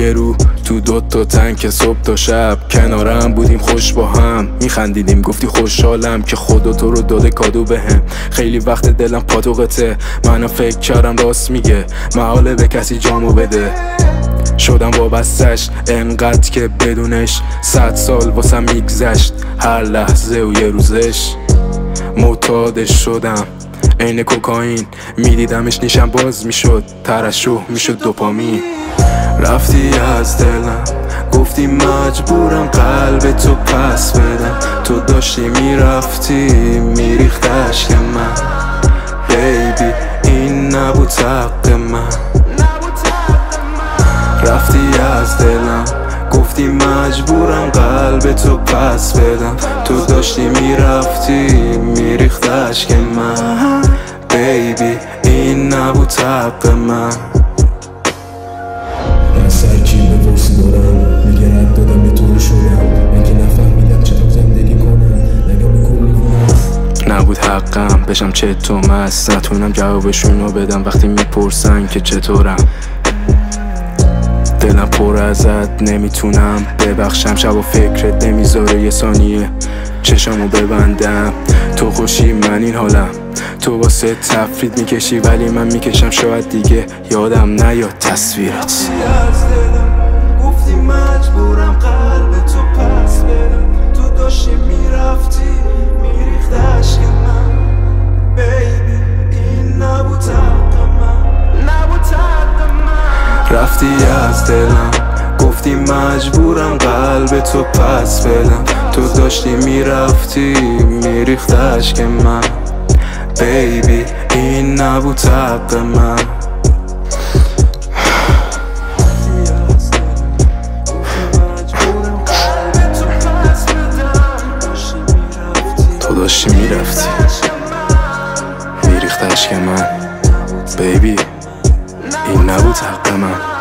یه رو تو دوتا تنک صبح تا شب کنارم بودیم خوش با هم میخندیدیم گفتی خوشحالم که خدا تو رو داده کادو بهم. خیلی وقت دلم پاتوقته منم فکر کردم راست میگه محاله به کسی جامو بده. شدم وابستش انقدر که بدونش 100 سال واسم میگذشت هر لحظه و یه روزش معتادش شدم عین کوکائین میدیدمش نیشم باز میشد ترشح میشد دوپامین. رفتی از دلم گفتی مجبورم قلب تو پس بدم تو داشتی میرفتی میریخت اشک من بیبی این نبود حق من. رفتی از دلم گفتی مجبورم قلب تو پس بدم تو داشتی میرفتی میریخت اشک من بیبی این نبود حق من. سرکی به پرسی دارم میگه رد دادم به طور شدم من که نفهمیدم چطور زندگی کنم نگم کن میکنم نبود حقم بشم چطور مست نتونم جوابشونو بدم وقتی میپرسن که چطورم. دلم پر ازت نمیتونم ببخشم شب و فکرت نمیذاره یه ثانیه چشمو ببندم. تو خوشی من این حالم تو واسه تفرید میکشی ولی من میکشم شاید دیگه یادم نیاد تصویرت. گفتی مجبورم قلب تو پس بدم تو داشتی میرفتی میریخت اشک من بیبی این نبود حق من نبود حق من. رفتی از دلم گفتی مجبورم قلب تو پس بدم تو داشتی میرفتی میریخت اشک من بیبی این نبود حق من. تو داشتی میرفتی میریخت اشک من بیبی این نبود حق من.